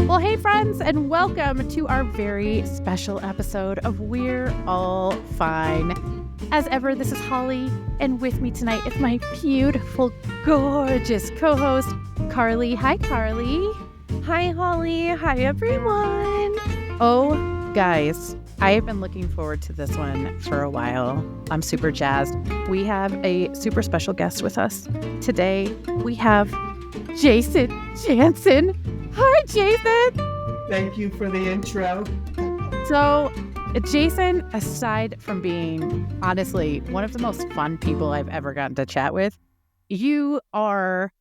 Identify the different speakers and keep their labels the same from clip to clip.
Speaker 1: Well, hey, friends, and welcome to our very special episode of We're All Fine. As ever, this is Holly, and with me tonight is my beautiful, gorgeous co-host, Carley. Hi, Carley.
Speaker 2: Hi, Holly. Hi, everyone.
Speaker 1: Oh, guys, I have been looking forward to this one for a while. I'm super jazzed. We have a super special guest with us. Today, we have Jason Jansen. Hi, Jason.
Speaker 3: Thank you for the intro.
Speaker 1: So, Jason, aside from being, honestly, one of the most fun people I've ever gotten to chat with, you are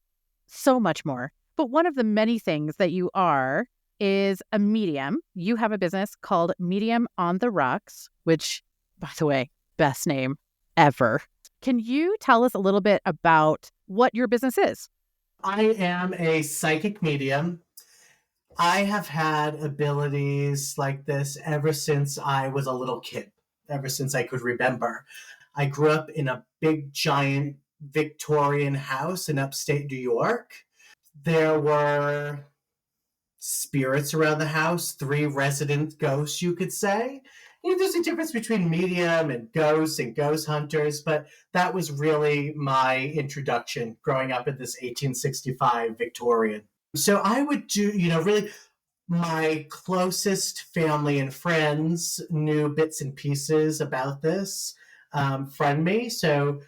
Speaker 1: so much more. But one of the many things that you are is a medium. You have a business called Medium on the Rocks, which, by the way, best name ever. Can you tell us a little bit about what your business is?
Speaker 3: I am a psychic medium. I have had abilities like this ever since I was a little kid, ever since I could remember. I grew up in a big, giant Victorian house in upstate New York. There were spirits around the house, 3 resident ghosts, you could say. You know, there's a difference between medium and ghost hunters, but that was really my introduction growing up in this 1865 Victorian. So I would do, really my closest family and friends knew bits and pieces about this from me. So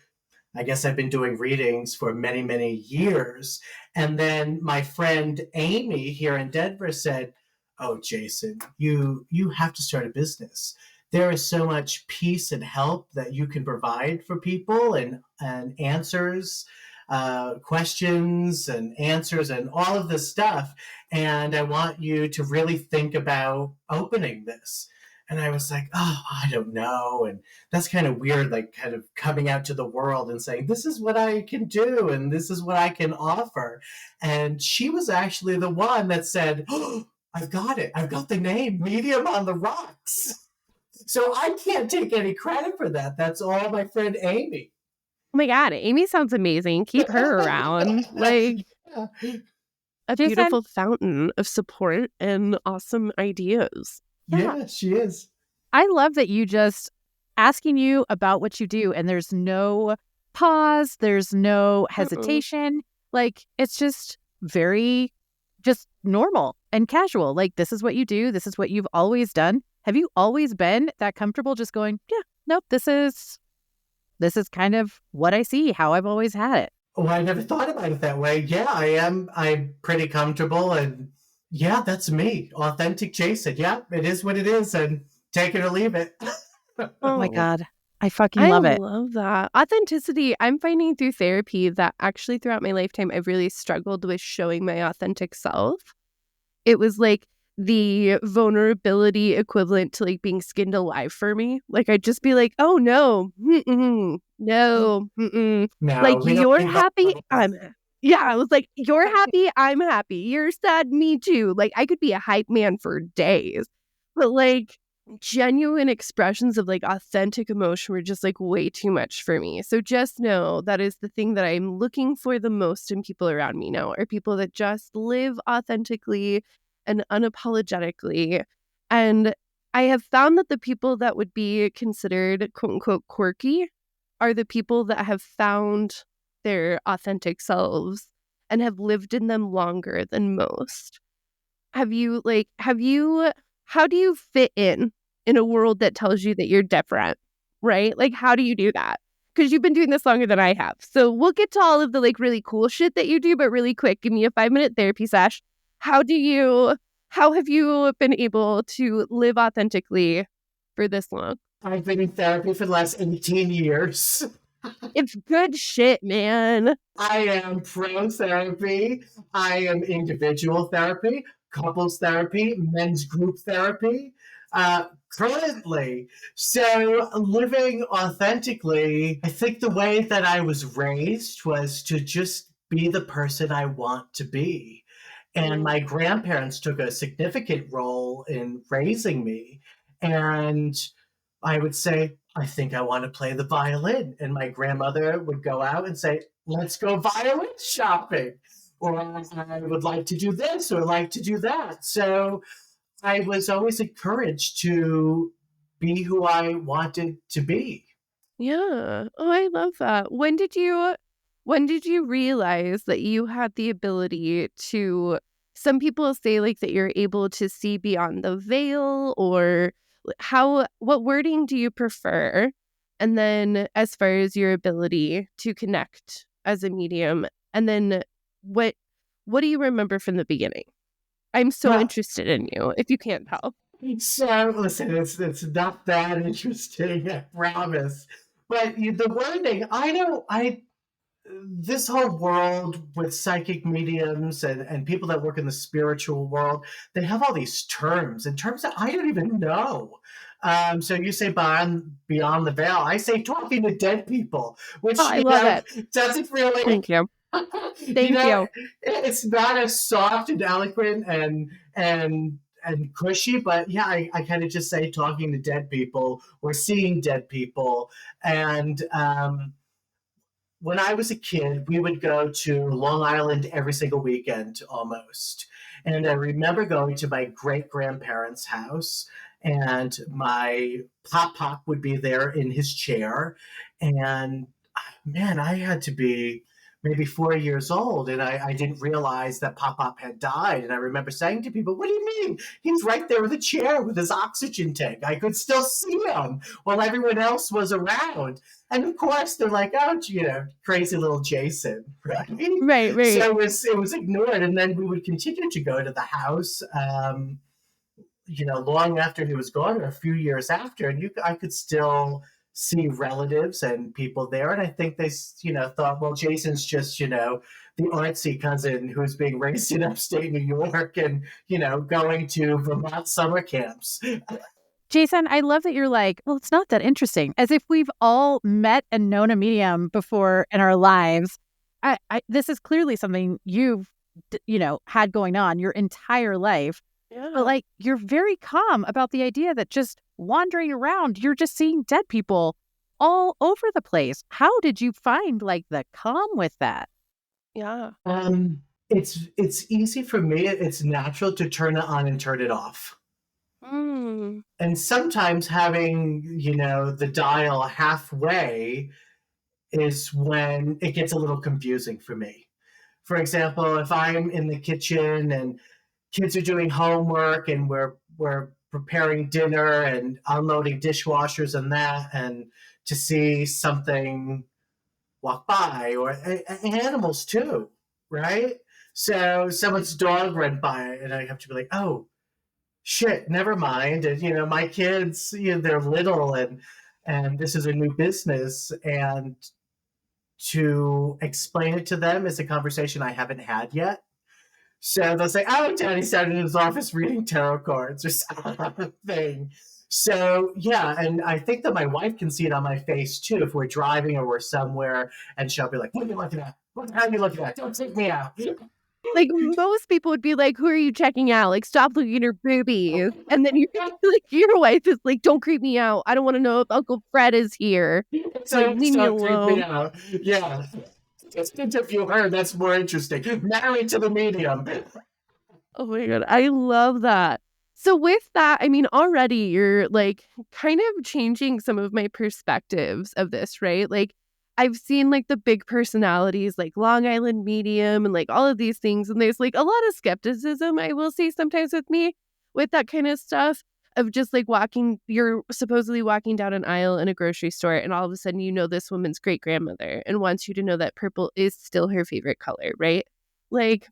Speaker 3: I guess I've been doing readings for many, many years. And then my friend Amy here in Denver said, "Oh, Jason, you have to start a business. There is so much peace and help that you can provide for people and answers, questions and answers and all of this stuff. And I want you to really think about opening this." And I was like, "Oh, I don't know." And that's kind of weird, like kind of coming out to the world and saying, "This is what I can do and this is what I can offer." And she was actually the one that said, "Oh, I've got it. I've got the name Medium on the Rocks." So I can't take any credit for that. That's all my friend Amy.
Speaker 2: Oh my God, Amy sounds amazing. Keep her around. Like
Speaker 3: Yeah.
Speaker 2: a
Speaker 1: Jason?
Speaker 2: beautiful fountain of support and awesome ideas.
Speaker 3: Yeah, she is.
Speaker 1: I love that you just asking you about what you do, and there's no pause, there's no hesitation. Like, it's just very just normal and casual. Like, this is what you do. This is what you've always done. Have you always been that comfortable just going, yeah, nope, this is kind of what I see, how I've always had it?
Speaker 3: Oh, I never thought about it that way. Yeah, I am. I'm pretty comfortable, and yeah, that's me. Authentic Jason. Yeah, it is what it is, and take it or leave it.
Speaker 1: Oh my God. I fucking love it.
Speaker 2: I love that. Authenticity, I'm finding through therapy that actually throughout my lifetime, I've really struggled with showing my authentic self. It was like the vulnerability equivalent to like being skinned alive for me. Like I'd just be like, "Oh no, no,
Speaker 3: No,
Speaker 2: like
Speaker 3: we don't
Speaker 2: you're
Speaker 3: need
Speaker 2: happy,
Speaker 3: that.
Speaker 2: I was like, you're happy, I'm happy. You're sad, me too. Like I could be a hype man for days, but like genuine expressions of like authentic emotion were just like way too much for me. So just know that is the thing that I'm looking for the most in people around me now are people that just live authentically and unapologetically. And I have found that the people that would be considered quote unquote quirky are the people that have found their authentic selves and have lived in them longer than most. How do you fit in a world that tells you that you're different, right? Like, how do you do that? Because you've been doing this longer than I have. So we'll get to all of the like really cool shit that you do, but really quick, give me a 5-minute therapy sesh. How have you been able to live authentically for this long?
Speaker 3: I've been in therapy for the last 18 years.
Speaker 2: It's good shit, man.
Speaker 3: I am pro therapy. I am individual therapy, couples therapy, men's group therapy. Currently. So living authentically, I think the way that I was raised was to just be the person I want to be. And my grandparents took a significant role in raising me. And I would say, "I think I want to play the violin." And my grandmother would go out and say, "Let's go violin shopping." or I would like to do this or like to do that. So I was always encouraged to be who I wanted to be.
Speaker 2: Yeah. Oh, I love that. When did you realize that you had the ability to, some people say like that you're able to see beyond the veil, or what wording do you prefer? And then as far as your ability to connect as a medium, and then what what do you remember from the beginning? I'm so
Speaker 3: Well,
Speaker 2: interested in you, if you can't tell.
Speaker 3: so listen, it's not that interesting, I promise. But the wording, I know, I this whole world with psychic mediums and people that work in the spiritual world, they have all these terms and terms that I don't even know. So you say beyond the veil, I say talking to dead people,
Speaker 2: Oh,
Speaker 3: which
Speaker 2: I love it.
Speaker 3: doesn't really,
Speaker 2: Thank you.
Speaker 3: you
Speaker 2: Thank
Speaker 3: know,
Speaker 2: you.
Speaker 3: it's not as soft and eloquent and cushy, but yeah, I kind of just say talking to dead people or seeing dead people. And when I was a kid, we would go to Long Island every single weekend almost. And I remember going to my great grandparents' house, and my pop would be there in his chair. And man, I had to be maybe 4 years old, and I didn't realize that Pop had died. And I remember saying to people, "What do you mean? He's right there with a chair with his oxygen tank. I could still see him while everyone else was around." And of course, they're like, "Oh, crazy little Jason," right?
Speaker 2: Right,
Speaker 3: So
Speaker 2: right.
Speaker 3: it was ignored, and then we would continue to go to the house. Long after he was gone, or a few years after, and I could still see relatives and people there. And I think they, thought, well, Jason's just, the artsy cousin who's being raised in upstate New York and, going to Vermont summer camps.
Speaker 1: Jason, I love that you're like, well, it's not that interesting. As if we've all met and known a medium before in our lives. This is clearly something you've, had going on your entire life.
Speaker 2: Yeah.
Speaker 1: But like, you're very calm about the idea that just wandering around, you're just seeing dead people all over the place. How did you find like the calm with that?
Speaker 2: Yeah.
Speaker 3: It's easy for me. It's natural to turn it on and turn it off.
Speaker 2: Mm.
Speaker 3: And sometimes having, the dial halfway is when it gets a little confusing for me. For example, if I'm in the kitchen and kids are doing homework and we're preparing dinner and unloading dishwashers and that, and to see something walk by, or animals too, right? So someone's dog ran by and I have to be like, oh shit, never mind. And my kids, they're little, and this is a new business, and to explain it to them is a conversation I haven't had yet. So they'll say, "Oh, Daddy's down in his office reading tarot cards," or something. So yeah, and I think that my wife can see it on my face too if we're driving or we're somewhere, and she'll be like, "What are you looking at? What the hell are you looking at? Don't take me out."
Speaker 2: Like most people would be like, "Who are you checking out? Like, stop looking at her boobies." And then you like your wife is like, "Don't creep me out. I don't want to know if Uncle Fred is here. Like,
Speaker 3: So
Speaker 2: leave me
Speaker 3: don't take me
Speaker 2: alone."
Speaker 3: out. Yeah. Just interview her. That's more interesting. Married to the medium.
Speaker 2: Oh my God. I love that. So with that, I mean, already you're like kind of changing some of my perspectives of this, right? Like I've seen like the big personalities like Long Island Medium and like all of these things. And there's like a lot of skepticism, I will say sometimes with me with that kind of stuff of just like you're supposedly walking down an aisle in a grocery store and all of a sudden this woman's great grandmother and wants you to know that purple is still her favorite color, right? Like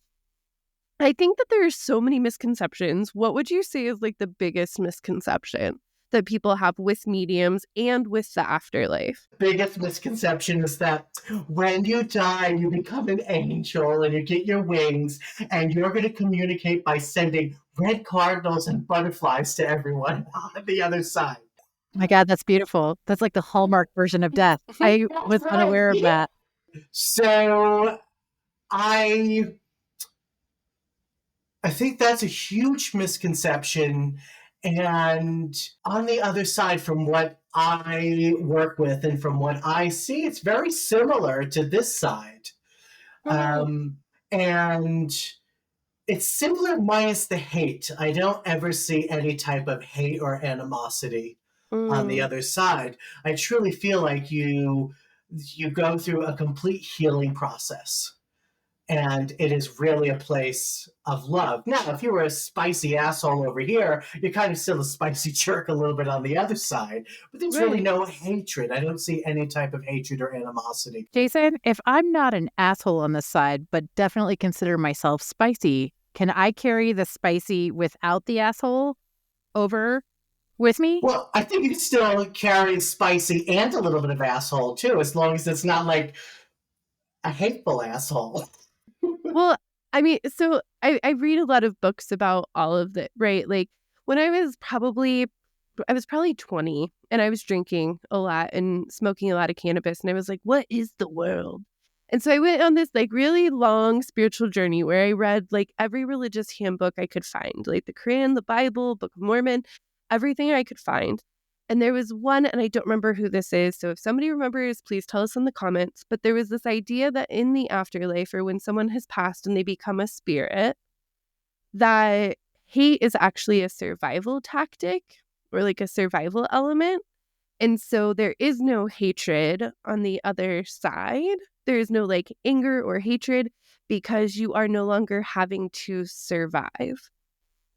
Speaker 2: I think that there are so many misconceptions. What would you say is like the biggest misconception that people have with mediums and with the afterlife?
Speaker 3: Biggest misconception is that when you die, you become an angel and you get your wings, and you're going to communicate by sending red cardinals and butterflies to everyone on the other side.
Speaker 1: Oh my God, that's beautiful. That's like the Hallmark version of death. I was unaware of that.
Speaker 3: So I think that's a huge misconception. And on the other side, from what I work with and from what I see, it's very similar to this side.
Speaker 2: Oh,
Speaker 3: Um, And it's similar minus the hate. I don't ever see any type of hate or animosity on the other side. I truly feel like you go through a complete healing process. And it is really a place of love. Now, if you were a spicy asshole over here, you're kind of still a spicy jerk a little bit on the other side. But there's really no hatred. I don't see any type of hatred or animosity.
Speaker 1: Jason, if I'm not an asshole on this side, but definitely consider myself spicy, can I carry the spicy without the asshole over with me?
Speaker 3: Well, I think you still carry spicy and a little bit of asshole, too, as long as it's not like a hateful asshole.
Speaker 2: Well, I mean, so I read a lot of books about all of that, right? Like when I was probably 20 and I was drinking a lot and smoking a lot of cannabis, and I was like, what is the world? And so I went on this like really long spiritual journey where I read like every religious handbook I could find, like the Quran, the Bible, Book of Mormon, everything I could find. And there was one, and I don't remember who this is, so if somebody remembers, please tell us in the comments. But there was this idea that in the afterlife, or when someone has passed and they become a spirit, that hate is actually a survival tactic or like a survival element. And so there is no hatred on the other side. There is no like anger or hatred because you are no longer having to survive.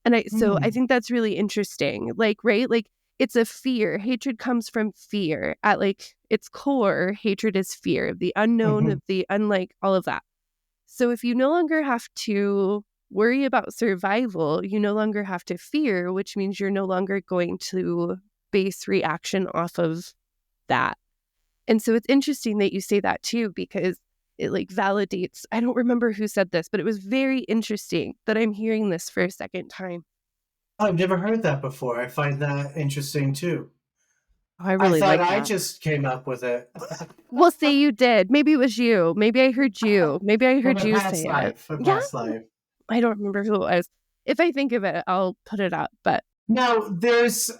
Speaker 2: And I think that's really interesting. Like, right? Like, it's a fear. Hatred comes from fear. At like its core, hatred is fear of the unknown, of the unlike, all of that. So if you no longer have to worry about survival, you no longer have to fear, which means you're no longer going to base reaction off of that. And so it's interesting that you say that too, because it like validates, I don't remember who said this, but it was very interesting that I'm hearing this for a second time.
Speaker 3: I've never heard that before. I find that interesting too.
Speaker 1: Oh, I really like that.
Speaker 3: I just came up with it.
Speaker 2: Well, say you did. Maybe it was you. Maybe I heard you. Maybe I heard you say it.
Speaker 3: Past life.
Speaker 2: I don't remember who it was. If I think of it, I'll put it up. But
Speaker 3: now there's,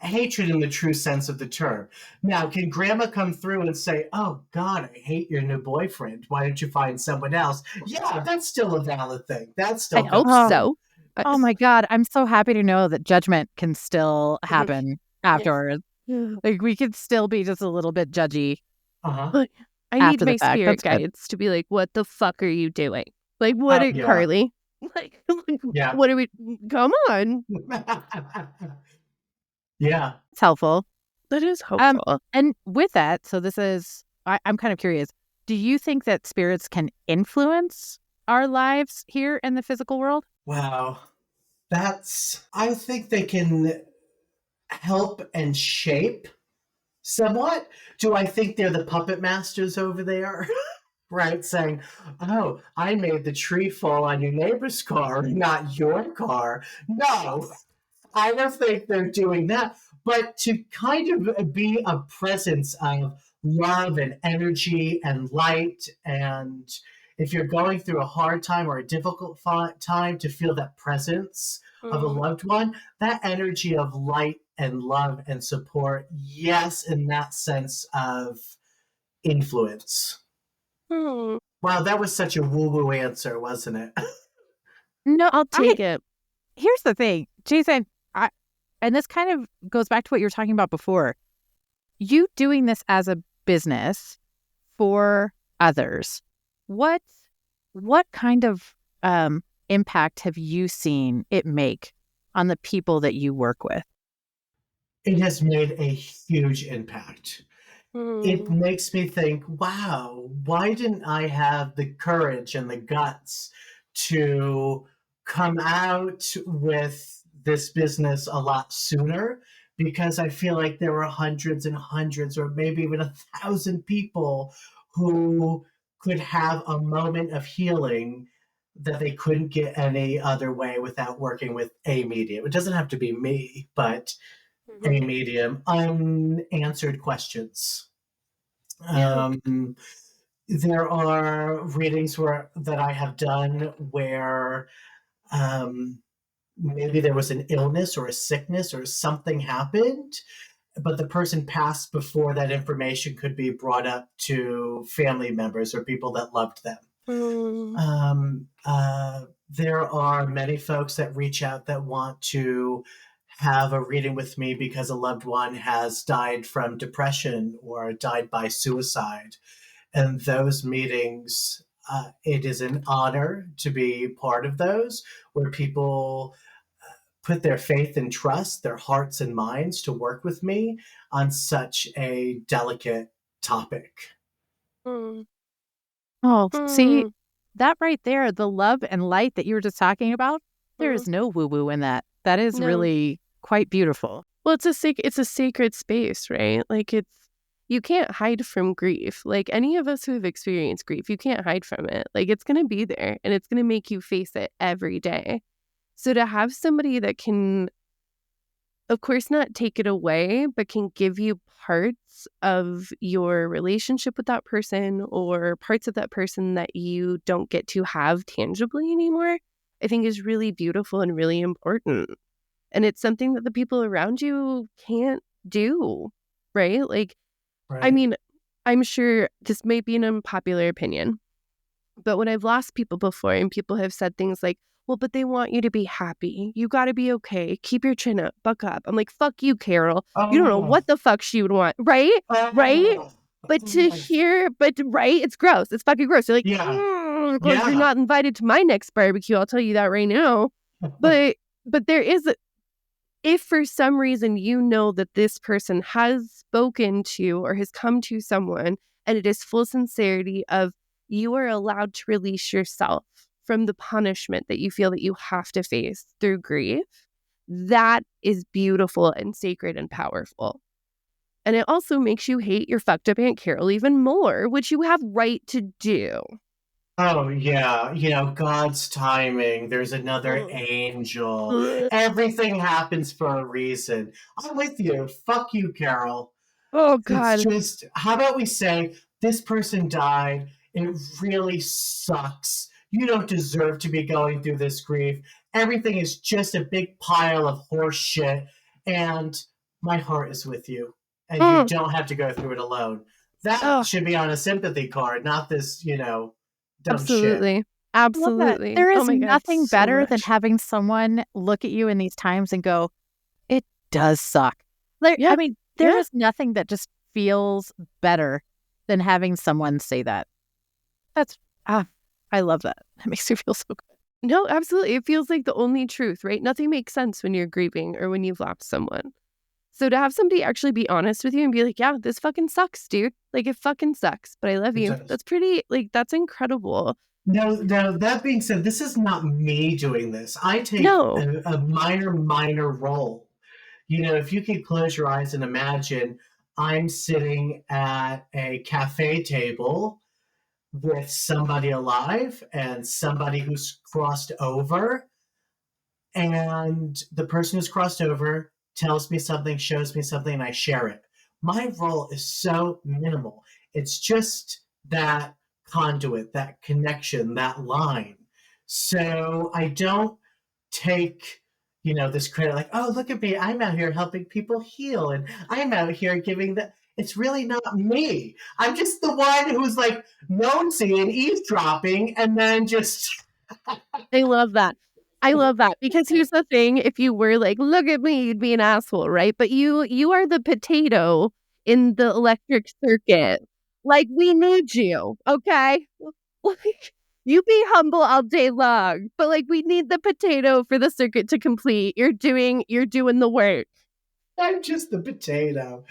Speaker 3: hatred in the true sense of the term. Now, can grandma come through and say, oh, God, I hate your new boyfriend. Why don't you find someone else? Yeah, that's still a valid thing. That's still
Speaker 2: I hope so.
Speaker 1: Oh my God. I'm so happy to know that judgment can still happen afterwards. Like we could still be just a little bit judgy.
Speaker 2: But I need my spirit guides to be like, what the fuck are you doing? Like, what are Carley? Like, what are we? Come on.
Speaker 3: Yeah.
Speaker 1: It's helpful.
Speaker 2: That is helpful.
Speaker 1: And with that, so this is, I'm kind of curious. Do you think that spirits can influence our lives here in the physical world?
Speaker 3: Wow. I think they can help and shape somewhat. Do I think they're the puppet masters over there? Right? Saying, oh, I made the tree fall on your neighbor's car, not your car. No, I don't think they're doing that. But to kind of be a presence of love and energy and light, and if you're going through a hard time or a difficult time, to feel that presence of a loved one, that energy of light and love and support, yes, in that sense of influence. Wow, that was such a woo-woo answer, wasn't it?
Speaker 1: No,
Speaker 2: I'll take it.
Speaker 1: Here's the thing, Jason, and this kind of goes back to what you were talking about before. You doing this as a business for others, what kind of impact have you seen it make on the people that you work with?
Speaker 3: It has made a huge impact. It makes me think, wow, why didn't I have the courage and the guts to come out with this business a lot sooner? Because I feel like there were hundreds and hundreds, or maybe even 1,000 people who could have a moment of healing that they couldn't get any other way without working with a medium. It doesn't have to be me, but a medium. Unanswered questions. There are readings that I have done where maybe there was an illness or a sickness or something happened, but the person passed before that information could be brought up to family members or people that loved them. There are many folks that reach out that want to have a reading with me because a loved one has died from depression or died by suicide. And those meetings, it is an honor to be part of those where people put their faith and trust, their hearts and minds to work with me on such a delicate topic.
Speaker 2: Mm.
Speaker 1: Oh, see,
Speaker 2: Mm.
Speaker 1: that right there, the love and light that you were just talking about, there is no woo-woo in that. That is
Speaker 2: No.
Speaker 1: really quite beautiful.
Speaker 2: Well, it's a sacred space, right? Like you can't hide from grief. Like any of us who have experienced grief, you can't hide from it. Like it's going to be there and it's going to make you face it every day. So to have somebody that can, of course, not take it away, but can give you parts of your relationship with that person or parts of that person that you don't get to have tangibly anymore, I think is really beautiful and really important. And it's something that the people around you can't do, right? Like,
Speaker 3: Right.
Speaker 2: I mean, I'm sure this may be an unpopular opinion, but when I've lost people before and people have said things like, well, but they want you to be happy. You got to be okay. Keep your chin up. Buck up. I'm like, fuck you, Carol. You don't know what the fuck she would want. Right? Right? But to hear, right? It's gross. It's fucking gross. You're like,
Speaker 3: Yeah.
Speaker 2: You're not invited to my next barbecue. I'll tell you that right now. But there is, if for some reason you know that this person has spoken to or has come to someone and it is full sincerity of you are allowed to release yourself from the punishment that you feel that you have to face through grief, that is beautiful and sacred and powerful. And it also makes you hate your fucked up Aunt Carol even more, which you have right to do.
Speaker 3: Oh, yeah. God's timing. There's another angel. Everything happens for a reason. I'm with you. Fuck you, Carol.
Speaker 2: Oh, God.
Speaker 3: It's just, how about we say, this person died. It really sucks. You don't deserve to be going through this grief. Everything is just a big pile of horse shit. And my heart is with you. And you don't have to go through it alone. That should be on a sympathy card, not this, dumb
Speaker 2: Absolutely.
Speaker 3: shit.
Speaker 2: Absolutely.
Speaker 1: There is
Speaker 2: oh my God,
Speaker 1: nothing
Speaker 2: so
Speaker 1: better than
Speaker 2: much.
Speaker 1: having someone look at you in these times and go, it does suck.
Speaker 2: Yeah.
Speaker 1: I mean, there is nothing that just feels better than having someone say that. That's, I love that. That makes me feel so good.
Speaker 2: No, absolutely. It feels like the only truth, right? Nothing makes sense when you're grieving or when you've lost someone. So to have somebody actually be honest with you and be like, yeah, this fucking sucks, dude. Like, it fucking sucks, but I love
Speaker 3: It
Speaker 2: you.
Speaker 3: does.
Speaker 2: That's pretty, that's incredible.
Speaker 3: Now, that being said, this is not me doing this. I take a minor role. If you could close your eyes and imagine I'm sitting at a cafe table with somebody alive and somebody who's crossed over, and the person who's crossed over tells me something, shows me something, and I share it. My role is so minimal. It's just that conduit, that connection, that line. So I don't take, this credit like, oh, look at me. I'm out here helping people heal. And I'm out here giving that. It's really not me. I'm just the one who's like nosy and eavesdropping and then just.
Speaker 2: I love that. Because here's the thing. If you were like, look at me, you'd be an asshole, right? But you are the potato in the electric circuit. Like, we need you, okay? Like, you be humble all day long, but like, we need the potato for the circuit to complete. You're doing the work.
Speaker 3: I'm just the potato.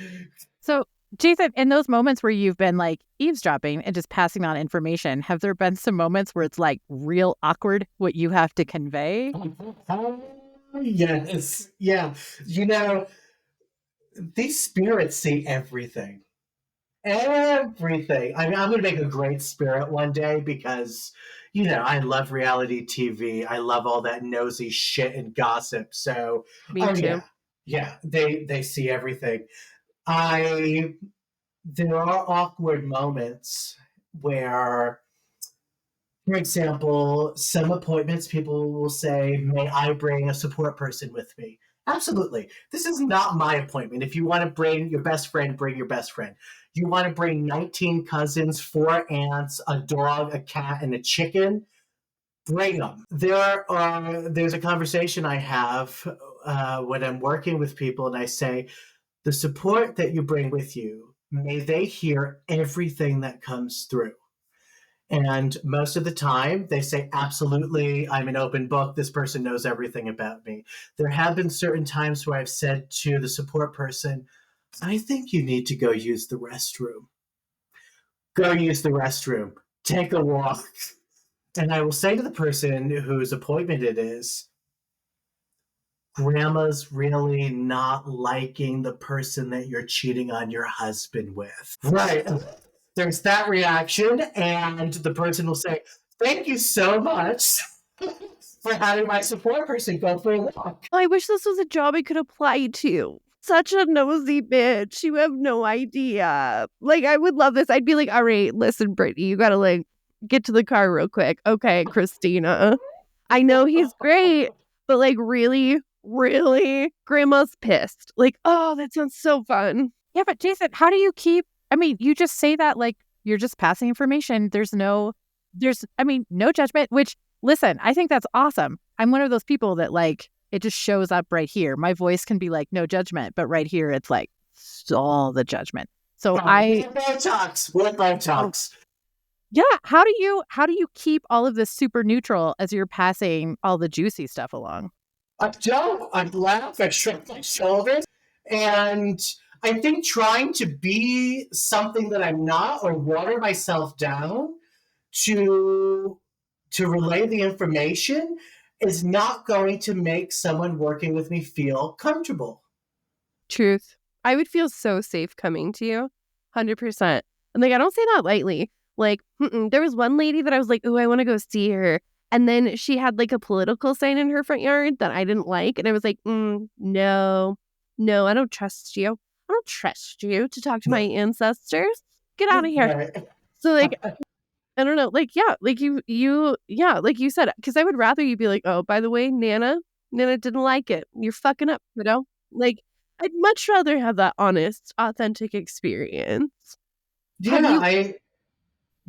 Speaker 1: So, Jason, in those moments where you've been like eavesdropping and just passing on information, have there been some moments where it's like real awkward what you have to convey?
Speaker 3: Yes. Yeah. These spirits see everything. Everything. I mean, I'm going to make a great spirit one day because, I love reality TV. I love all that nosy shit and gossip. So,
Speaker 2: Me too.
Speaker 3: Yeah. They see everything. There are awkward moments where, for example, some appointments, people will say, may I bring a support person with me? Absolutely. This is not my appointment. If you want to bring your best friend, bring your best friend. You want to bring 19 cousins, 4 aunts, a dog, a cat, and a chicken? Bring them. There's a conversation I have when I'm working with people, and I say, the support that you bring with you, may they hear everything that comes through. And most of the time, they say, absolutely, I'm an open book. This person knows everything about me. There have been certain times where I've said to the support person, I think you need to go use the restroom. Go use the restroom. Take a walk. And I will say to the person whose appointment it is, grandma's really not liking the person that you're cheating on your husband with. Right. There's that reaction, and the person will say, thank you so much for having my support person go for a walk.
Speaker 2: I wish this was a job I could apply to. Such a nosy bitch. You have no idea. Like, I would love this. I'd be like, all right, listen, Brittany, you gotta like get to the car real quick. Okay, Christina. I know he's great, but like really, grandma's pissed. Like, oh, that sounds so fun.
Speaker 1: Yeah, but Jason, how do you keep, I mean, you just say that like you're just passing information. There's no judgment, which, listen, I think that's awesome. I'm one of those people that like, it just shows up right here. My voice can be like, no judgment, but right here, it's like all the judgment. So
Speaker 3: With Botox.
Speaker 1: Yeah. How do you keep all of this super neutral as you're passing all the juicy stuff along?
Speaker 3: I don't. I laugh. I shrug my shoulders. And I think trying to be something that I'm not or water myself down to relay the information is not going to make someone working with me feel comfortable.
Speaker 2: Truth. I would feel so safe coming to you. 100%. And like, I don't say that lightly. Like, there was one lady that I was like, oh, I want to go see her. And then she had like a political sign in her front yard that I didn't like. And I was like, no, I don't trust you. I don't trust you to talk to my ancestors. Get out of here. So like, I don't know. Like, yeah, like like you said, because I would rather you be like, oh, by the way, Nana didn't like it. You're fucking up, you know? Like, I'd much rather have that honest, authentic experience.
Speaker 3: Yeah,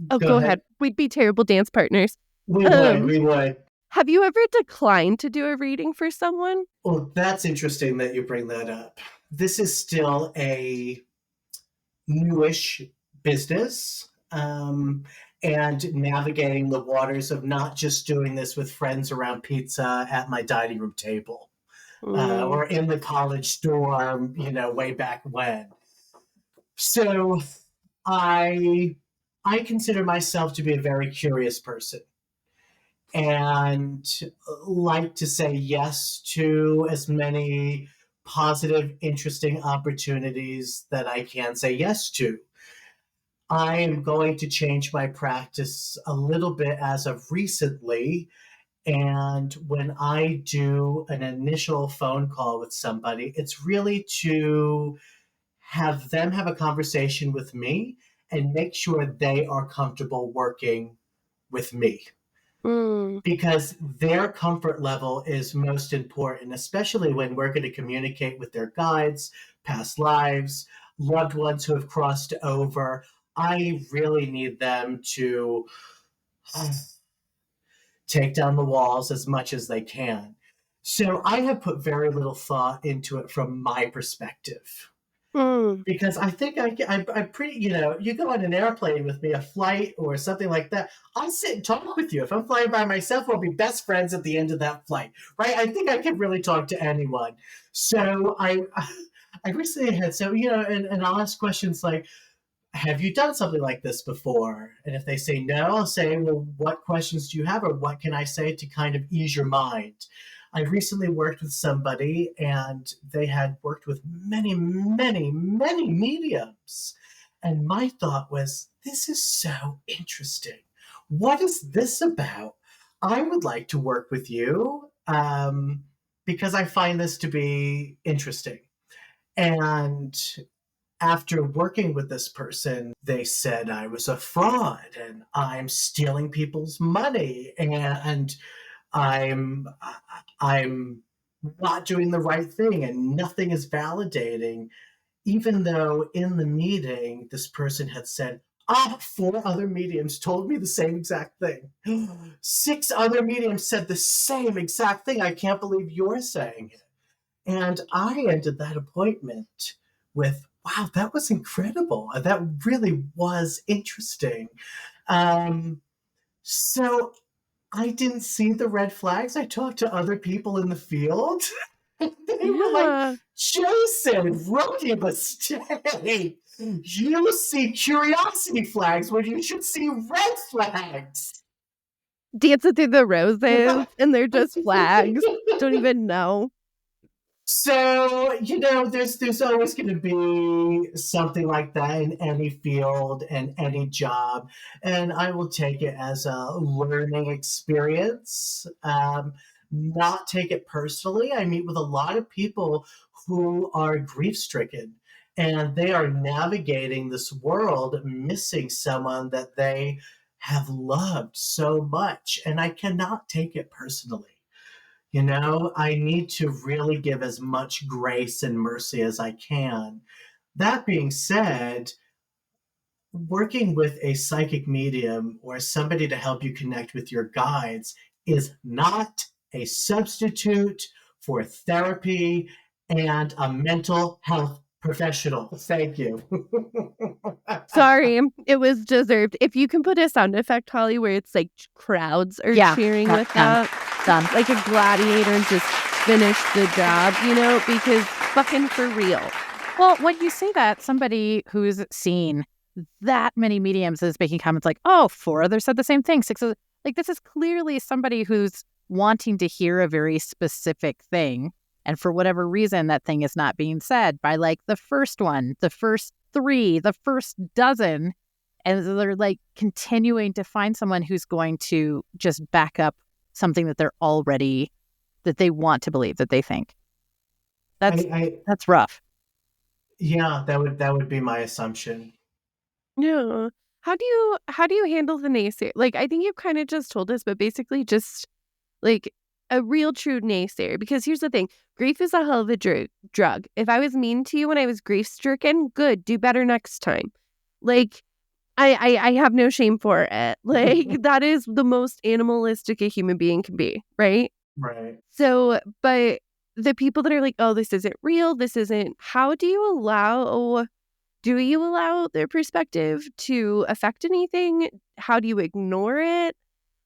Speaker 2: Go ahead. We'd be terrible dance partners.
Speaker 3: We would.
Speaker 2: Have you ever declined to do a reading for someone?
Speaker 3: Well, that's interesting that you bring that up. This is still a newish business, and navigating the waters of not just doing this with friends around pizza at my dining room table or in the college dorm, way back when. So I consider myself to be a very curious person and like to say yes to as many positive, interesting opportunities that I can say yes to. I am going to change my practice a little bit as of recently. And when I do an initial phone call with somebody, it's really to have them have a conversation with me and make sure they are comfortable working with me. Because their comfort level is most important, especially when we're going to communicate with their guides, past lives, loved ones who have crossed over. I really need them to take down the walls as much as they can. So I have put very little thought into it from my perspective. Because I think I'm pretty, you go on an airplane with me, a flight or something like that, I'll sit and talk with you. If I'm flying by myself, we'll be best friends at the end of that flight, right? I think I can really talk to anyone. So I recently had, and I'll ask questions like, have you done something like this before? And if they say no, I'll say, well, what questions do you have, or what can I say to kind of ease your mind? I recently worked with somebody, and they had worked with many, many, many mediums. And my thought was, this is so interesting. What is this about? I would like to work with you because I find this to be interesting. And after working with this person, they said I was a fraud and I'm stealing people's money and I'm not doing the right thing and nothing is validating. even though in the meeting, this person had said, 4 other mediums told me the same exact thing. 6 other mediums said the same exact thing. I can't believe you're saying it. And I ended that appointment with, wow, that was incredible. That really was interesting. So I didn't see the red flags. I talked to other people in the field. They were like, Jason, rookie mistake. You see curiosity flags when you should see red flags.
Speaker 2: Dancing through the roses, and they're just flags. Don't even know.
Speaker 3: So, there's always going to be something like that in any field and any job. And I will take it as a learning experience, not take it personally. I meet with a lot of people who are grief stricken and they are navigating this world missing someone that they have loved so much. And I cannot take it personally. I need to really give as much grace and mercy as I can. That being said, working with a psychic medium or somebody to help you connect with your guides is not a substitute for therapy and a mental health professional. Thank you.
Speaker 2: Sorry, it was deserved. If you can put a sound effect, Holly, where it's like crowds are cheering with that.
Speaker 1: Done.
Speaker 2: Like a gladiator and just finish the job, because fucking for real.
Speaker 1: Well, when you say that, somebody who's seen that many mediums is making comments like, 4 others said the same thing. 6 others, like this is clearly somebody who's wanting to hear a very specific thing. And for whatever reason, that thing is not being said by like the first one, the first 3, the first dozen. And they're like continuing to find someone who's going to just back up something that that they want to believe, that they think. That's rough.
Speaker 3: Yeah, that would be my assumption.
Speaker 2: Yeah. How do you handle the naysayer? Like, I think you kind of just told us, but basically just like a real true naysayer. Because here's the thing. Grief is a hell of a drug. If I was mean to you when I was grief stricken, good, do better next time. Like, I have no shame for it. Like, that is the most animalistic a human being can be, right?
Speaker 3: Right.
Speaker 2: So, but the people that are like, oh, this isn't real, this isn't, do you allow their perspective to affect anything? How do you ignore it?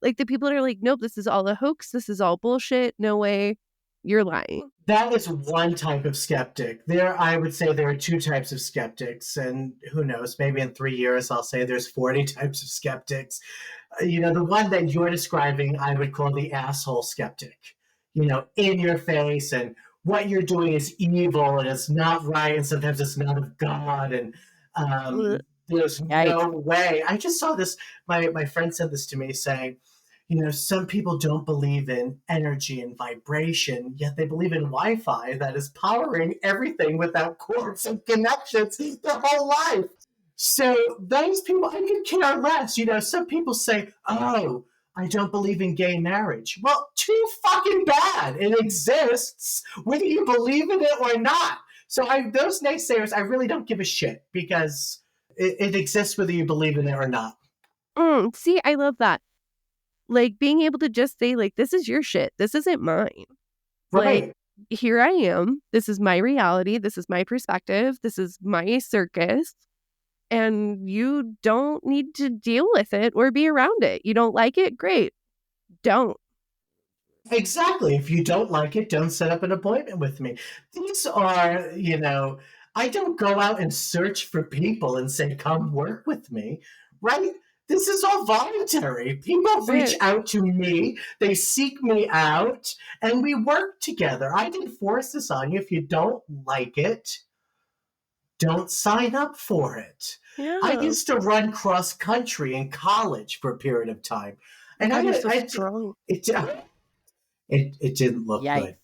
Speaker 2: Like the people that are like, nope, this is all a hoax, this is all bullshit, no way, you're lying.
Speaker 3: That is one type of skeptic. I would say there are 2 types of skeptics, and who knows, maybe in 3 years I'll say there's 40 types of skeptics. The one that you're describing, I would call the asshole skeptic. In your face, and what you're doing is evil and it's not right, and sometimes it's not of God, and there's no way. I just saw this. My friend said this to me, saying, some people don't believe in energy and vibration, yet they believe in Wi-Fi that is powering everything without cords and connections their whole life. So those people, I could care less. Some people say, oh, I don't believe in gay marriage. Well, too fucking bad. It exists, whether you believe in it or not. So those naysayers, I really don't give a shit, because it exists whether you believe in it or not.
Speaker 2: See, I love that. Like, being able to just say, like, this is your shit. This isn't mine.
Speaker 3: Right.
Speaker 2: Like, here I am. This is my reality. This is my perspective. This is my circus. And you don't need to deal with it or be around it. You don't like it? Great. Don't.
Speaker 3: Exactly. If you don't like it, don't set up an appointment with me. These are, I don't go out and search for people and say, come work with me, right? This is all voluntary. People reach out to me, they seek me out, and we work together. I didn't force this on you. If you don't like it, don't sign up for it.
Speaker 2: Yeah.
Speaker 3: I used to run cross country in college for a period of time. And
Speaker 2: strong.
Speaker 3: It didn't look
Speaker 1: Yikes.
Speaker 3: good.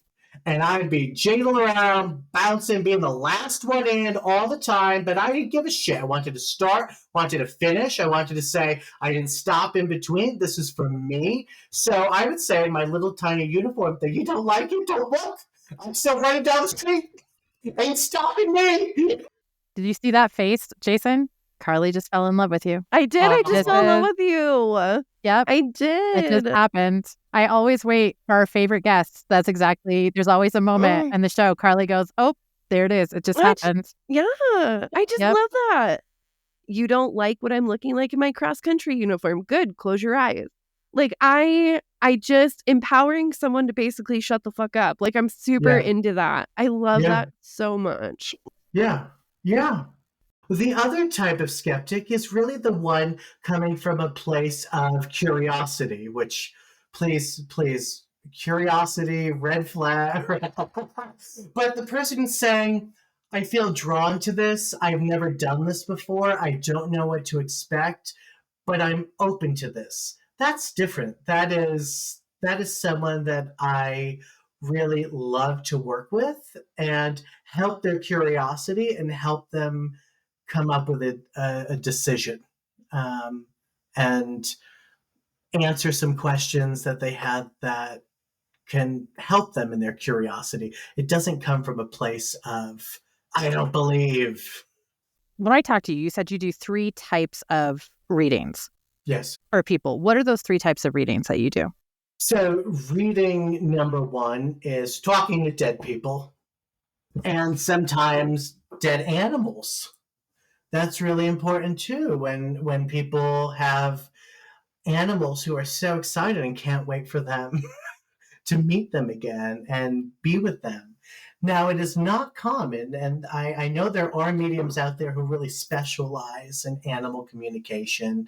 Speaker 3: And I'd be jiggling around, bouncing, being the last one in all the time, but I didn't give a shit. I wanted to start, wanted to finish. I wanted to say I didn't stop in between. This is for me. So I would say in my little tiny uniform thing, you don't like it, don't look. I'm still running down the street. Ain't stopping me.
Speaker 1: Did you see that face, Jason? Carley just fell in love with you.
Speaker 2: I did. I just fell in love with you.
Speaker 1: Yep.
Speaker 2: I did.
Speaker 1: It just happened. I always wait for our favorite guests. That's exactly, there's always a moment in the show. Carley goes, oh, there it is. It just happened.
Speaker 2: Yeah. I just love that. You don't like what I'm looking like in my cross-country uniform. Good. Close your eyes. Like, I just empowering someone to basically shut the fuck up. Like, I'm super into that. I love that so much.
Speaker 3: Yeah. Yeah. The other type of skeptic is really the one coming from a place of curiosity, which please, curiosity, red flag. But the person saying, I feel drawn to this. I've never done this before. I don't know what to expect, but I'm open to this. That's different. That is someone that I really love to work with and help their curiosity and help them come up with a decision and answer some questions that they have that can help them in their curiosity. It doesn't come from a place of, I don't believe.
Speaker 1: When I talked to you, you said you do 3 types of readings.
Speaker 3: Yes.
Speaker 1: For people. What are those 3 types of readings that you do?
Speaker 3: So reading number 1 is talking to dead people and sometimes dead animals. That's really important too. When people have animals who are so excited and can't wait for them to meet them again and be with them. Now, it is not common, and I know there are mediums out there who really specialize in animal communication.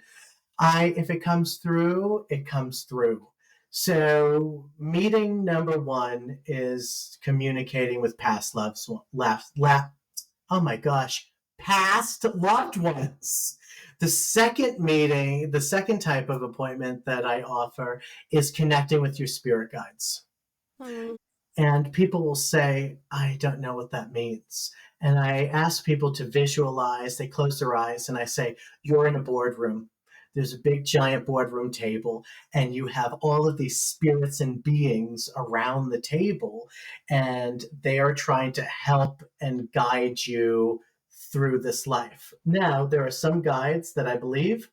Speaker 3: If it comes through, it comes through. So meeting number 1 is communicating with past past loved ones. The second type of appointment that I offer is connecting with your spirit guides. And people will say, I don't know what that means. And I ask people to visualize, they close their eyes, and I say, you're in a boardroom. There's a big giant boardroom table, and you have all of these spirits and beings around the table, and they are trying to help and guide you through this life. Now, there are some guides that I believe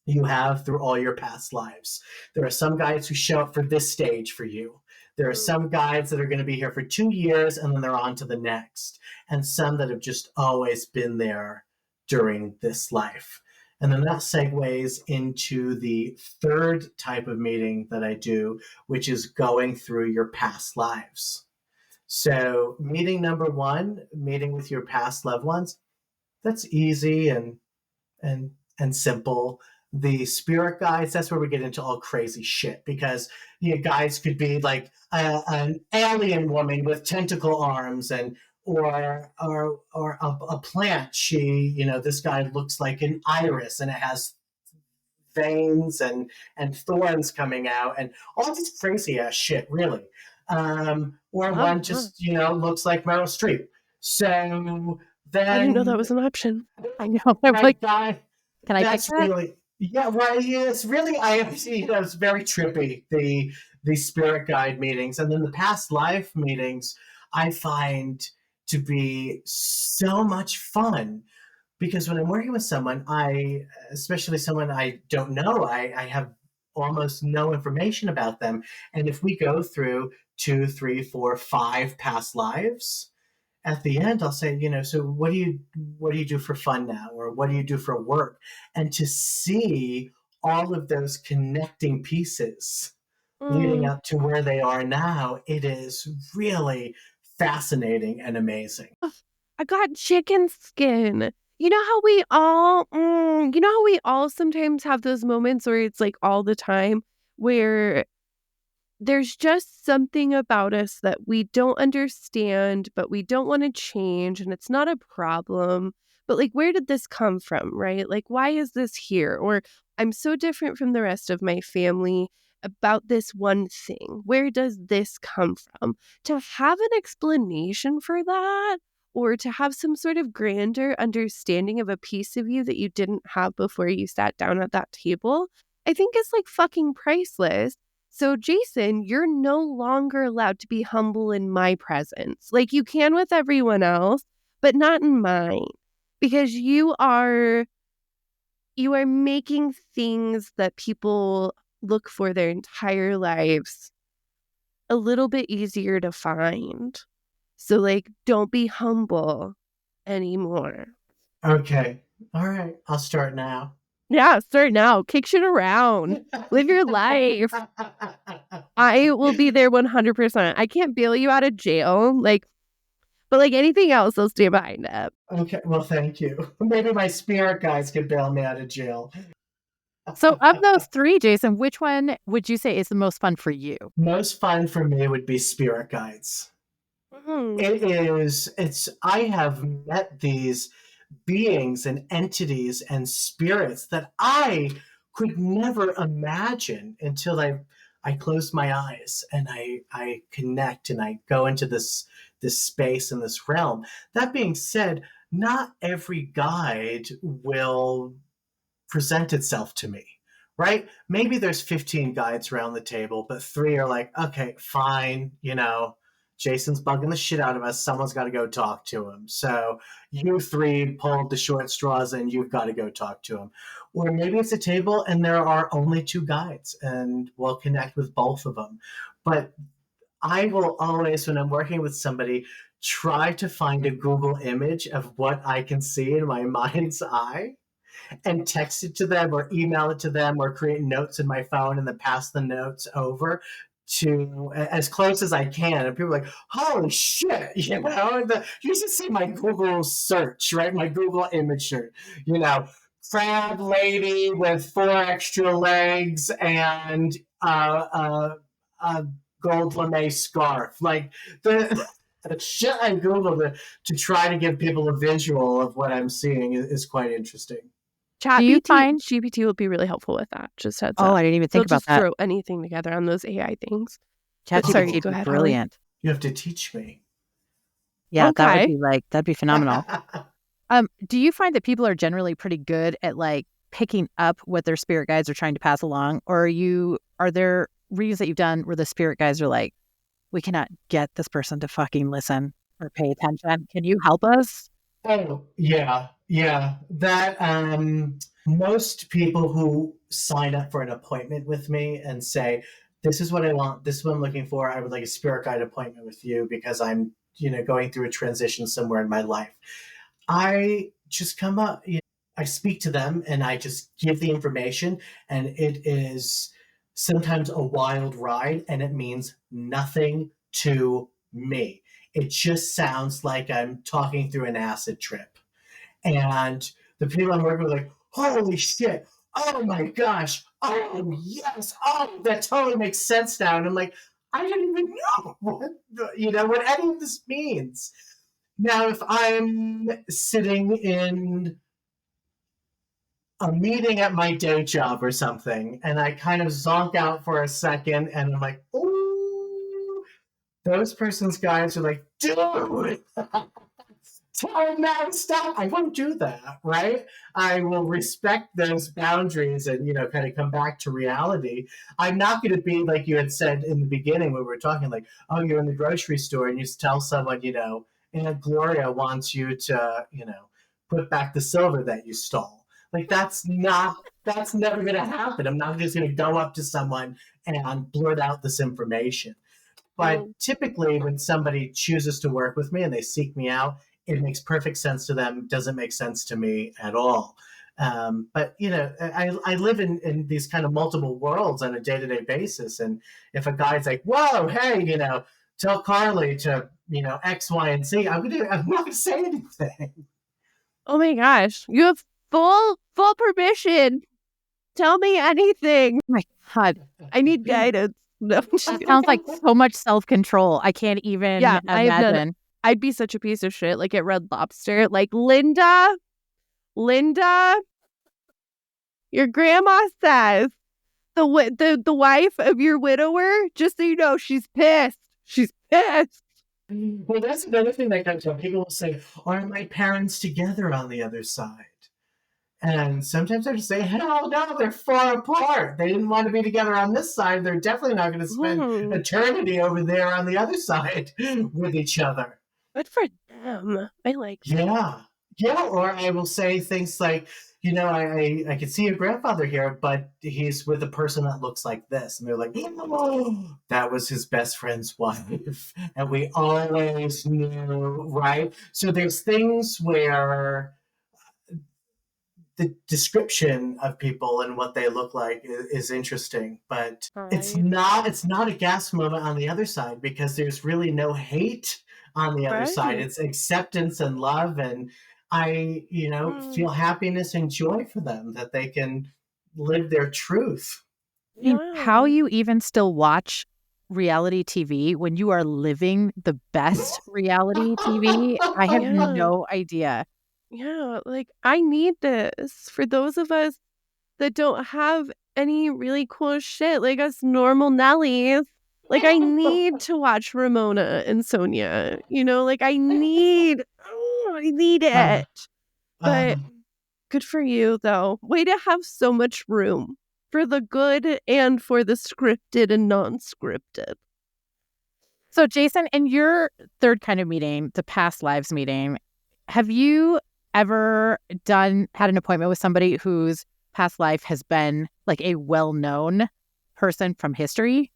Speaker 3: you have through all your past lives. There are some guides who show up for this stage for you. There are some guides that are going to be here for 2 years and then they're on to the next. And some that have just always been there during this life. And then that segues into the third type of meeting that I do, which is going through your past lives. So meeting number 1, meeting with your past loved ones, that's easy and simple. The spirit guides, that's where we get into all crazy shit, because guides could be like an alien woman with tentacle arms or a plant. This guy looks like an iris and it has veins and thorns coming out and all this crazy ass shit, really. Or one just looks like Meryl Streep. So then
Speaker 2: I didn't know that was an option.
Speaker 1: I know. I'm like,
Speaker 3: can
Speaker 1: I
Speaker 3: that's
Speaker 1: pick that?
Speaker 3: really it's really it's very trippy, the spirit guide meetings. And then the past life meetings I find to be so much fun, because when I'm working with someone, especially someone I don't know, I have almost no information about them. And if we go through 2, 3, 4, 5 past lives, at the end, I'll say, so what do you do for fun now? Or what do you do for work? And to see all of those connecting pieces leading up to where they are now, it is really fascinating and amazing.
Speaker 2: I got chicken skin. You know how we all sometimes have those moments where it's like all the time where there's just something about us that we don't understand, but we don't want to change, and it's not a problem. But like, where did this come from, right? Like, why is this here? Or I'm so different from the rest of my family about this one thing. Where does this come from? To have an explanation for that, or to have some sort of grander understanding of a piece of you that you didn't have before you sat down at that table, I think is like fucking priceless. So, Jason, you're no longer allowed to be humble in my presence. Like, you can with everyone else, but not in mine. because you are making things that people look for their entire lives a little bit easier to find. So, like, don't be humble anymore.
Speaker 3: Okay. All right. I'll start now.
Speaker 2: Yeah, start now. Kick shit around. Live your life. I will be there 100%. I can't bail you out of jail, but like anything else, I'll stay behind it.
Speaker 3: Okay. Well, thank you. Maybe my spirit guides can bail me out of jail.
Speaker 1: So of those three, Jason, which one would you say is the most fun for you?
Speaker 3: Most fun for me would be spirit guides.
Speaker 2: Mm-hmm.
Speaker 3: I have met these beings and entities and spirits that I could never imagine until I close my eyes and I connect and I go into this space and this realm. That being said, not every guide will present itself to me, right? Maybe there's 15 guides around the table, but 3 are like, okay, fine, Jason's bugging the shit out of us. Someone's got to go talk to him. So you 3 pulled the short straws and you've got to go talk to him. Or maybe it's a table and there are only 2 guides and we'll connect with both of them. But I will always, when I'm working with somebody, try to find a Google image of what I can see in my mind's eye and text it to them or email it to them or create notes in my phone and then pass the notes over to as close as I can. And people are like, holy shit, you should see my Google search, right? My Google image search, crab lady with 4 extra legs and a gold lame scarf. Like the shit I Googled to try to give people a visual of what I'm seeing is quite interesting.
Speaker 2: GPT will be really helpful with that. Just heads up.
Speaker 1: I didn't even think
Speaker 2: They'll
Speaker 1: about
Speaker 2: just
Speaker 1: that.
Speaker 2: throw anything together on those AI things.
Speaker 1: ChatGPT would
Speaker 2: go
Speaker 1: be
Speaker 2: ahead,
Speaker 1: brilliant.
Speaker 3: You have to teach me.
Speaker 1: Yeah,
Speaker 2: Okay.
Speaker 1: that'd be phenomenal. Do you find that people are generally pretty good at like picking up what their spirit guides are trying to pass along? Or are there readings that you've done where the spirit guides are like, we cannot get this person to fucking listen or pay attention. Can you help us?
Speaker 3: Oh, yeah. That most people who sign up for an appointment with me and say, this is what I want, this is what I'm looking for, I would like a spirit guide appointment with you because I'm, going through a transition somewhere in my life. I just come up, I speak to them and I just give the information, and it is sometimes a wild ride and it means nothing to me. It just sounds like I'm talking through an acid trip. And the people I'm working with are like, holy shit, oh my gosh, oh yes, oh, that totally makes sense now. And I'm like, I didn't even know what any of this means. Now, if I'm sitting in a meeting at my day job or something, and I kind of zonk out for a second, and I'm like, ooh, those person's guys are like, dude, tell him now to stop. I won't do that, right? I will respect those boundaries and, kind of come back to reality. I'm not going to be like you had said in the beginning when we were talking, like, oh, you're in the grocery store and you tell someone, Aunt Gloria wants you to, put back the silver that you stole. Like, that's never going to happen. I'm not just going to go up to someone and blurt out this information. But typically, when somebody chooses to work with me and they seek me out, it makes perfect sense to them. Doesn't make sense to me at all. But I live in these kind of multiple worlds on a day-to-day basis. And if a guy's like, "Whoa, hey, tell Carley to X, Y, and Z," I'm not gonna say anything.
Speaker 2: Oh my gosh, you have full permission. Tell me anything.
Speaker 1: Oh my God,
Speaker 2: I need guidance. No,
Speaker 1: that sounds like so much self-control. I can't even imagine.
Speaker 2: I'd be such a piece of shit, like at Red Lobster. Like, Linda, your grandma says the wife of your widower, just so you know, she's pissed. She's pissed.
Speaker 3: Well, that's another thing that comes up. People will say, are my parents together on the other side? And sometimes I just say, hell no, they're far apart. They didn't want to be together on this side. They're definitely not going to spend eternity over there on the other side with each other.
Speaker 2: Good for them. I like that.
Speaker 3: Yeah. Yeah, or I will say things like, I can see your grandfather here, but he's with a person that looks like this. And they're like, oh, that was his best friend's wife. And we always knew, right? So there's things where the description of people and what they look like is interesting, but
Speaker 2: Right.
Speaker 3: it's not a gas moment on the other side, because there's really no hate on the other side.
Speaker 2: Right.
Speaker 3: It's acceptance and love, and I,
Speaker 2: Mm,
Speaker 3: feel happiness and joy for them that they can live their truth.
Speaker 1: I mean, how
Speaker 2: yeah.
Speaker 1: you even still watch reality TV when you are living the best reality TV, I have
Speaker 2: Yeah.
Speaker 1: no idea.
Speaker 2: Yeah. Like, I need this for those of us that don't have any really cool shit, like us normal Nellies. Like, I need to watch Ramona and Sonia, like I need
Speaker 3: uh,
Speaker 2: it.
Speaker 3: uh,
Speaker 2: But good for you, though. Way to have so much room for the good and for the scripted and non-scripted.
Speaker 1: So, Jason, in your third kind of meeting, the past lives meeting, have you ever had an appointment with somebody whose past life has been like a well-known person from history?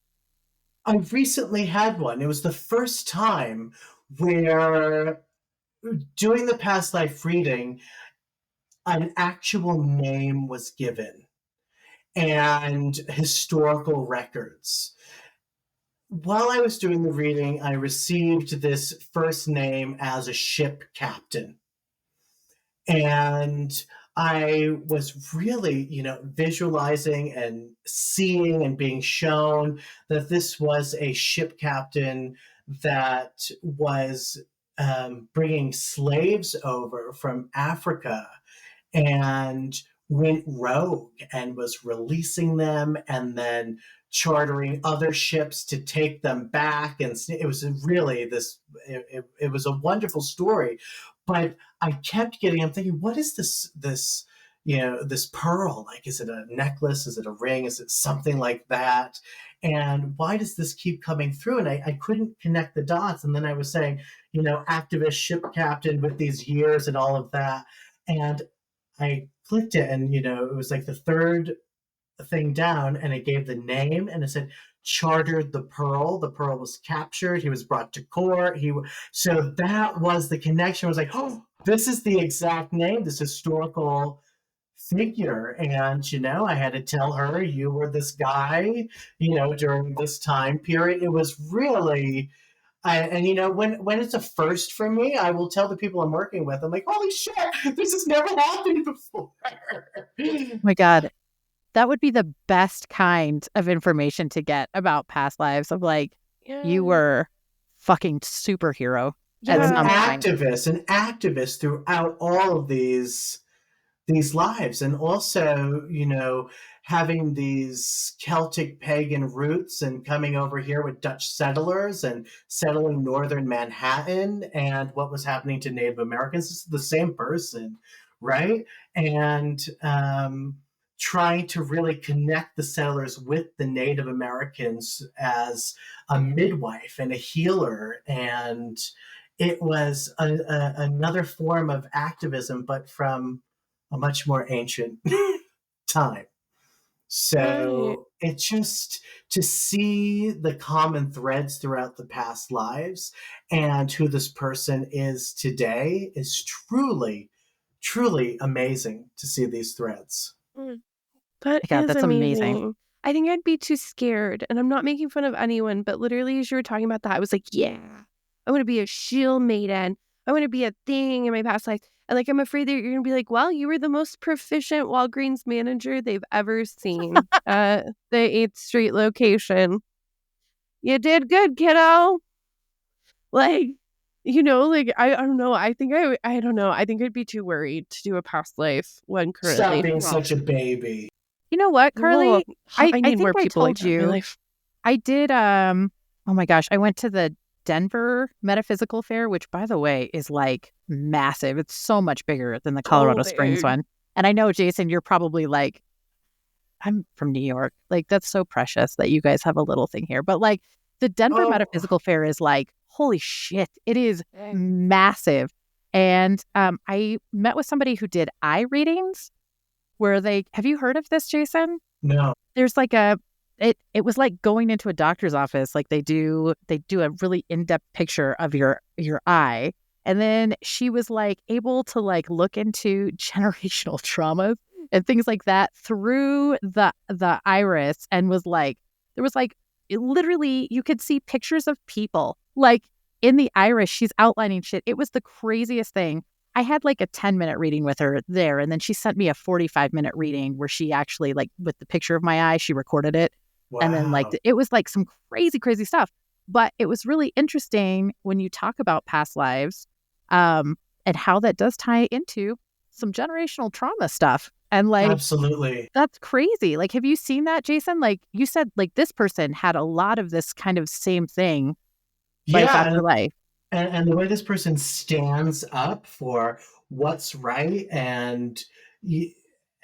Speaker 3: I recently had one. It was the first time where, doing the past life reading, an actual name was given and historical records. While I was doing the reading, I received this first name as a ship captain. And I was really, visualizing and seeing and being shown that this was a ship captain that was bringing slaves over from Africa and went rogue and was releasing them and then chartering other ships to take them back. And it was really it was a wonderful story. But I'm thinking, what is this pearl? Like, is it a necklace? Is it a ring? Is it something like that? And why does this keep coming through? And I couldn't connect the dots. And then I was saying, activist ship captain with these years and all of that. And I clicked it, and it was like the third thing down, and it gave the name, and it said chartered the pearl. The pearl was captured. He was brought to court. So that was the connection. I was like, oh, this is the exact name, this historical figure. And I had to tell her, you were this guy, during this time period. It was really, and when it's a first for me, I will tell the people I'm working with. I'm like, holy shit, this has never happened before.
Speaker 1: Oh my God. That would be the best kind of information to get about past lives of like, you
Speaker 2: Yeah.
Speaker 1: were fucking superhero at
Speaker 3: An
Speaker 1: some
Speaker 2: Yeah.
Speaker 1: point.
Speaker 3: activist throughout all of these lives, and also having these Celtic pagan roots and coming over here with Dutch settlers and settling northern Manhattan, and what was happening to Native Americans. This is the same person, right? And trying to really connect the settlers with the Native Americans as a midwife and a healer. And it was another form of activism, but from a much more ancient time.
Speaker 2: Right.
Speaker 3: So it's just to see the common threads throughout the past lives and who this person is today is truly, truly amazing to see these threads.
Speaker 2: Mm. That
Speaker 1: My God,
Speaker 2: is
Speaker 1: that's amazing.
Speaker 2: amazing. I think I'd be too scared, and I'm not making fun of anyone, but literally as you were talking about that, I was like, yeah, I want to be a shield maiden. I want to be a thing in my past life. And like, I'm afraid that you're going to be like, well, you were the most proficient Walgreens manager they've ever seen at the 8th Street location. You did good, kiddo. Like, like, I don't know. I don't know. I think I'd be too worried to do a past life when
Speaker 3: Stop
Speaker 2: currently.
Speaker 3: being
Speaker 2: Well,
Speaker 3: such a baby.
Speaker 1: You know what,
Speaker 2: well,
Speaker 1: Carly? I,
Speaker 2: I
Speaker 1: I
Speaker 2: need
Speaker 1: think
Speaker 2: more
Speaker 1: I
Speaker 2: people like
Speaker 1: told
Speaker 2: that in my
Speaker 1: you
Speaker 2: life.
Speaker 1: I did oh my gosh, I went to the Denver Metaphysical Fair, which by the way is like massive. It's so much bigger than the
Speaker 2: So
Speaker 1: Colorado Springs
Speaker 2: big.
Speaker 1: one. And I know, Jason, you're probably like, I'm from New York. Like, that's so precious that you guys have a little thing here. But like the Denver
Speaker 3: Oh,
Speaker 1: Metaphysical Fair is like, holy shit, it is massive. And I met with somebody who did eye readings where have you heard of this, Jason?
Speaker 3: No.
Speaker 1: There's like it was like going into a doctor's office. Like they do a really in-depth picture of your eye. And then she was like able to like look into generational traumas and things like that through the iris, and was like, there was like, literally you could see pictures of people like in the iris. She's outlining shit. It was the craziest thing. I had like a 10-minute reading with her there, and then she sent me a 45-minute reading where she actually, like, with the picture of my eye, she recorded it.
Speaker 3: Wow.
Speaker 1: And then like it was like some crazy stuff. But it was really interesting when you talk about past lives, and how that does tie into some generational trauma stuff. And like,
Speaker 3: absolutely,
Speaker 1: that's crazy. Like, have you seen that, Jason? Like you said, like this person had a lot of this kind of same thing, life after life.
Speaker 3: And the way this person stands up for what's right and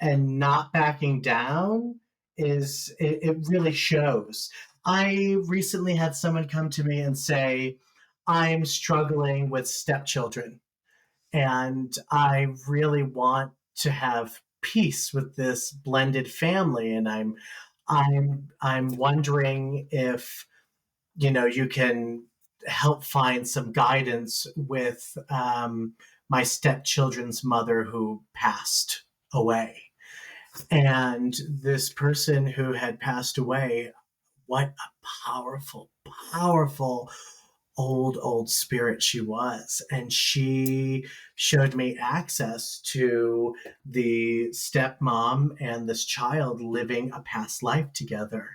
Speaker 3: not backing down it really shows. I recently had someone come to me and say, I'm struggling with stepchildren, and I really want to have peace with this blended family, and I'm wondering if you can help find some guidance with my stepchildren's mother who passed away. And this person who had passed away, what a powerful old spirit she was. And she showed me access to the stepmom and this child living a past life together,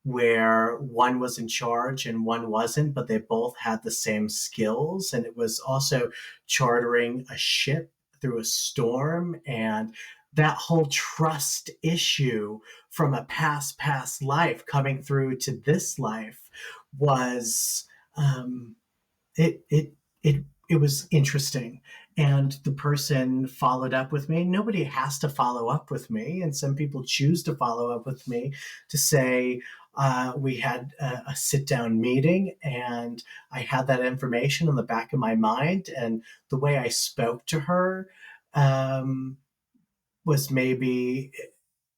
Speaker 3: where one was in charge and one wasn't, but they both had the same skills. And it was also chartering a ship through a storm. And that whole trust issue from a past life coming through to this life was it was interesting. And the person followed up with me. Nobody has to follow up with me, and some people choose to follow up with me to say, we had a sit-down meeting, and I had that information in the back of my mind, and the way I spoke to her was maybe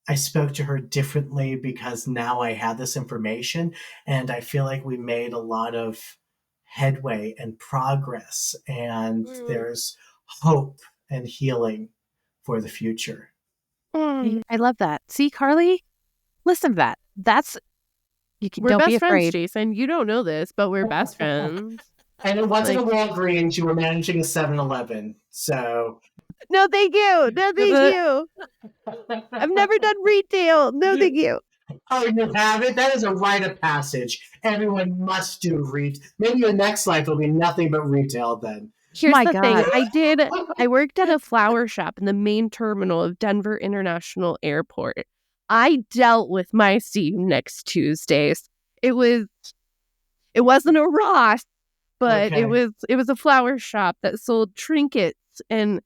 Speaker 3: I spoke to her differently because now I had this information, and I feel like we made a lot of headway and progress, and there's hope and healing for the future.
Speaker 1: I love that. See, Carley, listen to that.
Speaker 2: We're
Speaker 1: don't
Speaker 2: best
Speaker 1: be afraid.
Speaker 2: friends, Jason. You don't know this, but we're best friends.
Speaker 3: And it wasn't a Walgreens. You were managing a 7-Eleven. So.
Speaker 2: No, thank you. No, thank you. I've never done retail. No, thank you.
Speaker 3: Oh, you haven't? That is a rite of passage. Everyone must do retail. Maybe your next life will be nothing but retail then.
Speaker 2: Here's the thing. I worked at a flower shop in the main terminal of Denver International Airport. I dealt with my see you next Tuesdays. It wasn't a Ross, but
Speaker 3: Okay.
Speaker 2: it was a flower shop that sold trinkets and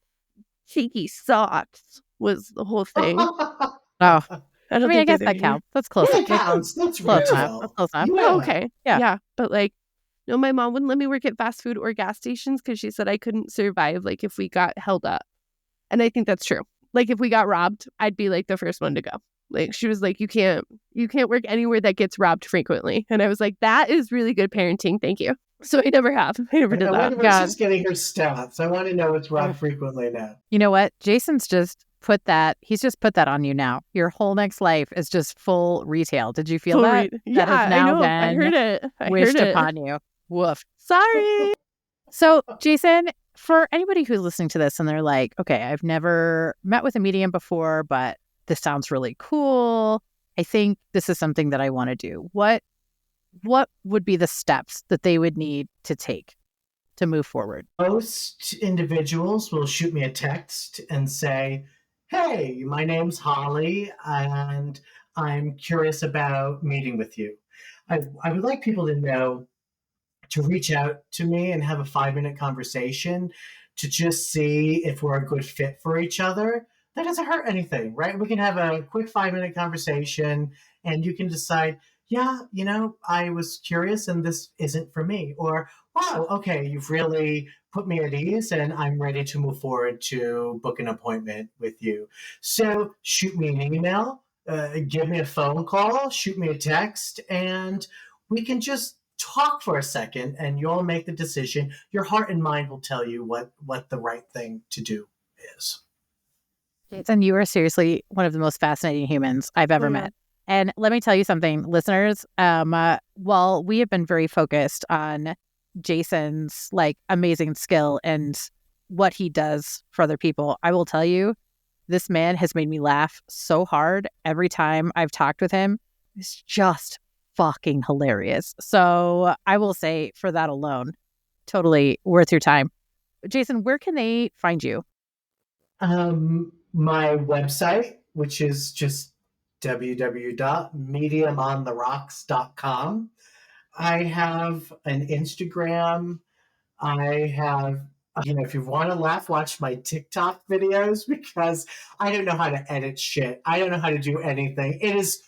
Speaker 2: cheeky socks was the whole thing.
Speaker 1: Oh, I guess that counts. That's close.
Speaker 3: Yeah, it counts. That's
Speaker 1: close
Speaker 3: retail.
Speaker 1: enough. That's close enough.
Speaker 3: Yeah.
Speaker 2: Oh, okay. Yeah. But like, no, my mom wouldn't let me work at fast food or gas stations because she said I couldn't survive like if we got held up. And I think that's true. Like if we got robbed, I'd be like the first one to go. Like she was like, you can't work anywhere that gets robbed frequently. And I was like, that is really good parenting. Thank you. So I never did that.
Speaker 3: Yeah. She's getting her stats. I want to know what's robbed frequently now.
Speaker 1: You know what? Jason's just put that on you now. Your whole next life is just full retail. Did you feel that?
Speaker 2: Yeah,
Speaker 1: that is now
Speaker 2: I know.
Speaker 1: Been
Speaker 2: I heard it.
Speaker 1: wished upon you. Woof.
Speaker 2: Sorry.
Speaker 1: So, Jason, for anybody who's listening to this and they're like, okay, I've never met with a medium before, but this sounds really cool. I think this is something that I want to do. What would be the steps that they would need to take to move forward?
Speaker 3: Most individuals will shoot me a text and say, hey, my name's Holly, and I'm curious about meeting with you. I would like people to know to reach out to me and have a 5-minute conversation to just see if we're a good fit for each other. That doesn't hurt anything, right? We can have a quick 5-minute conversation and you can decide, yeah, I was curious and this isn't for me. Or wow, okay, you've really put me at ease and I'm ready to move forward to book an appointment with you. So shoot me an email, give me a phone call, shoot me a text, and we can just talk for a second and you'll make the decision. Your heart and mind will tell you what the right thing to do is.
Speaker 1: Jason, you are seriously one of the most fascinating humans I've ever met. And let me tell you something, listeners. While we have been very focused on Jason's like amazing skill and what he does for other people, I will tell you, this man has made me laugh so hard every time I've talked with him. It's just fucking hilarious. So I will say, for that alone, totally worth your time. Jason, where can they find you?
Speaker 3: My website, which is just www.mediumontherocks.com. I have an Instagram. I have, if you want to laugh, watch my TikTok videos because I don't know how to edit shit. I don't know how to do anything. It is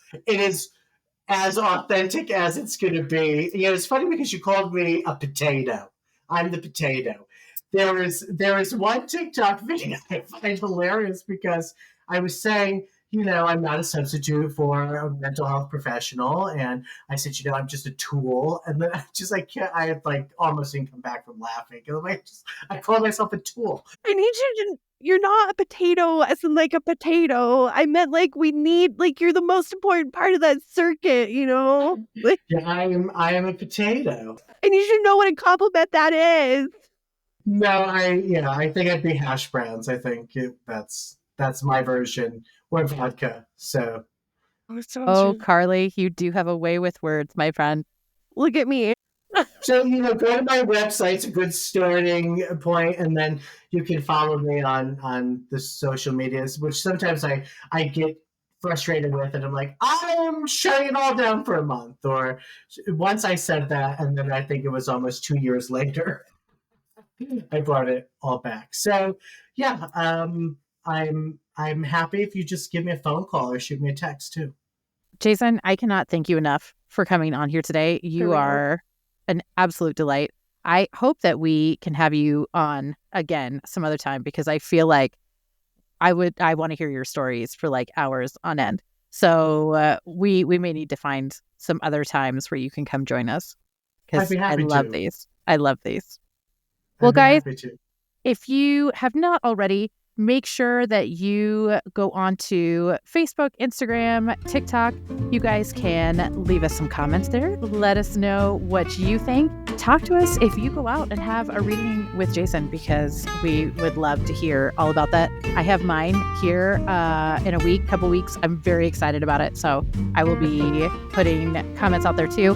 Speaker 3: as authentic as it's going to be. It's funny because you called me a potato. I'm the potato. There is one TikTok video I find hilarious because I was saying, I'm not a substitute for a mental health professional, and I said, I'm just a tool, and then I almost didn't come back from laughing. I call myself a tool.
Speaker 2: I need you to. You're not a potato as in like a potato. I meant like we need like you're the most important part of that circuit, Like,
Speaker 3: Yeah, I am a potato.
Speaker 2: I need you to know what a compliment that is.
Speaker 3: No, I think I'd be hash browns. I think that's my version, or vodka. So.
Speaker 1: Oh, Carley, you do have a way with words, my friend.
Speaker 2: Look at me.
Speaker 3: So, go to my website. It's a good starting point. And then you can follow me on the social medias, which sometimes I get frustrated with. And I'm like, I'm shutting it all down for a month. Or once I said that, and then I think it was almost 2 years later, I brought it all back. So, yeah, I'm happy if you just give me a phone call or shoot me a text too.
Speaker 1: Jason, I cannot thank you enough for coming on here today. You are an absolute delight. I hope that we can have you on again some other time because I feel like I want to hear your stories for like hours on end. So we may need to find some other times where you can come join us because I love these. I love these. Well, guys, if you have not already, make sure that you go on to Facebook, Instagram, TikTok. You guys can leave us some comments there. Let us know what you think. Talk to us if you go out and have a reading with Jason because we would love to hear all about that. I have mine here in a couple weeks. I'm very excited about it. So I will be putting comments out there too.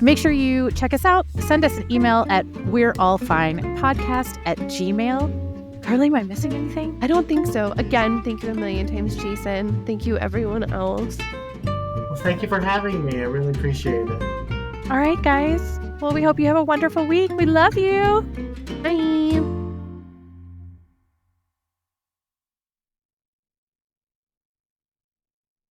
Speaker 1: Make sure you check us out. Send us an email at we'reallfinepodcast@gmail.com. Carley, am I missing anything?
Speaker 2: I don't think so. Again, thank you a million times, Jason. Thank you, everyone else.
Speaker 3: Well, thank you for having me. I really appreciate it.
Speaker 1: All right, guys. Well, we hope you have a wonderful week. We love you.
Speaker 2: Bye.